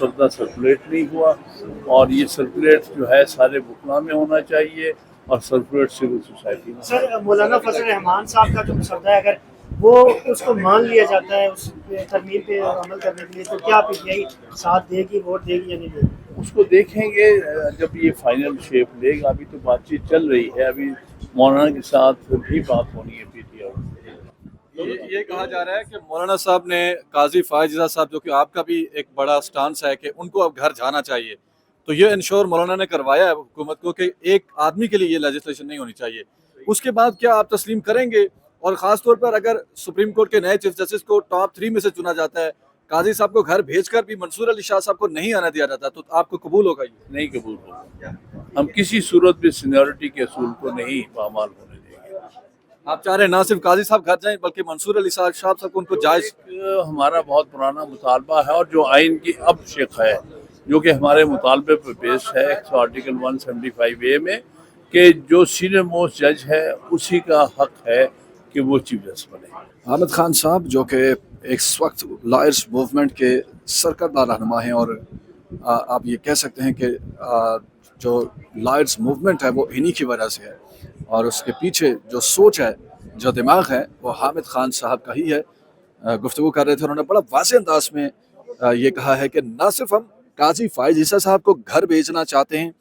मसवदा circulate नहीं हुआ, और ये सर्कुलेट जो है सारे बुकला में होना चाहिए और सर्कुलेट सिविल सोसाइटी में। सर मौलाना फजल रहमान साहब का जो मसवदा है, अगर वो उसको मान लिया जाता है उस तरमीम पे अमल करने के लिए, तो क्या पीटीआई साथ देगी, वोट देगी या नहीं देगी? उसको देखेंगे जब ये फाइनल शेप लेगा। अभी तो बातचीत चल रही है, अभी मौलाना के साथ भी बात होनी है पीटीआई। ये कहा जा रहा है कि मौलाना साहब ने काजी फायज ईसा साहब, जो कि आपका भी एक बड़ा स्टांस है कि उनको अब घर जाना चाहिए, तो ये इंश्योर मौलाना ने करवाया है हुकूमत को कि एक आदमी के लिए ये लेजिस्लेशन नहीं होनी चाहिए। उसके बाद क्या आप तस्लीम करेंगे? और ख़ास तौर पर अगर सुप्रीम कोर्ट के नए चीफ जस्टिस को टॉप 3 में से चुना जाता है, काजी साहब को घर भेजकर भी मंसूर अली शाह साहब को नहीं आने दिया जाता, तो आपको कबूल होगा? ये नहीं कबूल होगा। हम किसी सूरत में सीनियरिटी के असूल को नहीं पामाल होने देंगे। आप चाह रहे हैं ना सिर्फ काजी साहब घर जाएं बल्कि मंसूर अली शाह साहब को उनको जायज़? एक हमारा बहुत पुराना मुतालबा है, और जो आइन की अब शिक है, जो कि हमारे मुतालबे पर पेश है आर्टिकल 175A में, कि जो सीनियर मोस्ट जज है उसी का हक है कि वो चीफ जस्टिस बने। हामिद खान साहब, जो कि इस वक्त लॉयर्स मूवमेंट के सरकर्दा रहनुमा हैं, और आप ये कह सकते हैं कि जो लॉयर्स मूवमेंट है वो इन्हीं की वजह से है, और उसके पीछे जो सोच है, जो दिमाग है, वो हामिद खान साहब का ही है। गुफ्तगू कर रहे थे, उन्होंने बड़ा वाज़ेह अंदाज में ये कहा है कि ना सिर्फ हम काजी फायज ईसा साहब को घर भेजना चाहते हैं,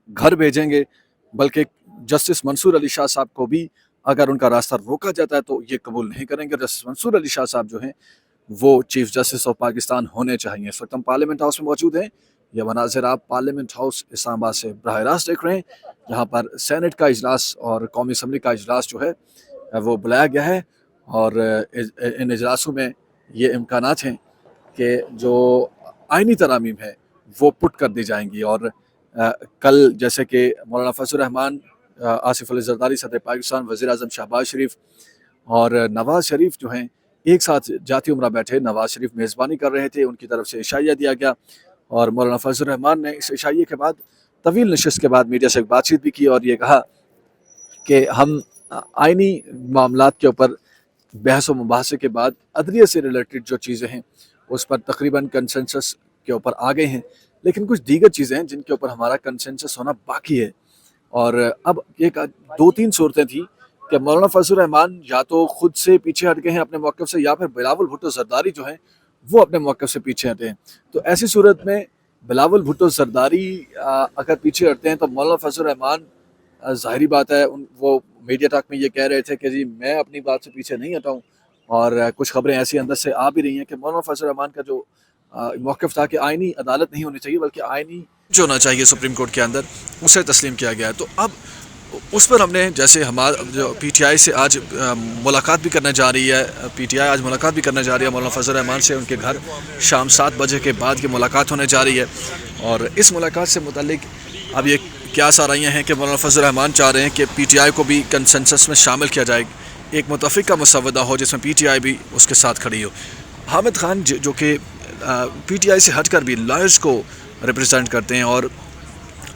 घर भेजेंगे, बल्कि जस्टिस मंसूर अली शाह साहब को भी अगर उनका रास्ता रोका जाता है तो ये कबूल नहीं करेंगे। जस्टिस मंसूर अली शाह साहब जो हैं वो चीफ जस्टिस ऑफ पाकिस्तान होने चाहिए। इस वक्त हम पार्लियामेंट हाउस में मौजूद हैं। यह मनाज़िर आप पार्लियामेंट हाउस इस्लामाबाद से बराह रास्त देख रहे हैं, जहाँ पर सेनेट का इजलास और कौमी असम्बली का इजलास जो है वो बुलाया गया है, और इन इजलासों में ये इम्कानात हैं कि जो आइनी तरामीम है वो पुट कर दी जाएंगी। और कल जैसे कि मौलाना फजल रहमान, आसिफ अली जरदारी सदर पाकिस्तान, वज़ीर आज़म शहबाज शरीफ और नवाज़ शरीफ जो हैं एक साथ जाती उमरा बैठे। नवाज़ शरीफ मेज़बानी कर रहे थे, उनकी तरफ से इशाइया दिया गया, और मौलाना फजल रहमान ने इस इशाइये के बाद तवील नशिस्त के बाद मीडिया से बातचीत भी की, और ये कहा कि हम आइनी मामलात के ऊपर बहस व मुबाहसे के बाद अदलिया से रिलेटेड जो चीज़ें हैं उस पर तकरीबन कंसेंसस के ऊपर आ गए हैं, लेकिन कुछ दीगर चीज़ें हैं जिनके ऊपर हमारा कंसेंसस होना बाकी है। और अब एक 2-3 सूरतें थी कि मौलाना फजल रहमान या तो खुद से पीछे हट गए हैं अपने मौक़िफ़ से, या फिर बिलावल भुट्टो ज़रदारी जो हैं वो अपने मौक़िफ़ से पीछे हटे हैं। तो ऐसी सूरत में बिलावल भुट्टो ज़रदारी अगर पीछे हटते हैं तो मौलाना फजल रहमान ज़ाहिरी बात है वो मीडिया टॉक में ये कह रहे थे कि जी मैं अपनी बात से पीछे नहीं हटा हूँ, और कुछ खबरें ऐसी अंदर से आ भी रही हैं कि मौलाना फजल रहमान का जो मौक़िफ़ था कि आइनी अदालत नहीं होनी चाहिए बल्कि आइनी जो होना चाहिए सुप्रीम कोर्ट के अंदर, उसे तस्लीम किया गया है। तो अब उस पर हमने जैसे हमारा जो पीटीआई से आज मुलाकात भी करने जा रही है, पीटीआई आज मुलाकात भी करने जा रही है मौलाना फजल रहमान से, उनके घर शाम 7 बजे के बाद की मुलाकात होने जा रही है। और इस मुलाकात से मुतालिक अब ये क्यास आ रही हैं कि मौलाना फजल रहमान चाह रहे हैं कि पीटीआई को भी कंसेंसस में शामिल किया जाए, एक मुतफ़िक़ा मसवदा हो जिसमें पीटीआई भी उसके साथ खड़ी हो। हामिद खान जो कि पीटीआई से हटकर भी लॉयर्स को रिप्रेजेंट करते हैं, और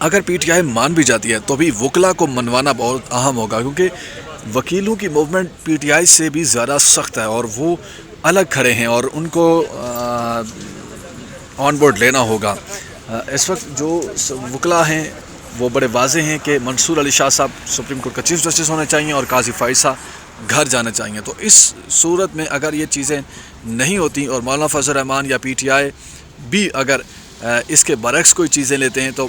अगर पीटीआई मान भी जाती है तो भी वकला को मनवाना बहुत अहम होगा, क्योंकि वकीलों की मूवमेंट पीटीआई से भी ज़्यादा सख्त है और वो अलग खड़े हैं और उनको ऑन बोर्ड लेना होगा। इस वक्त जो वकला हैं वो बड़े वाज़े हैं कि मंसूर अली शाह साहब सुप्रीम कोर्ट का चीफ जस्टिस होने चाहिए और काजी फायज साहब घर जाना चाहिए। तो इस सूरत में अगर ये चीज़ें नहीं होती और मौलाना फजल रहमान या पीटीआई भी अगर इसके बरक्स कोई चीज़ें लेते हैं तो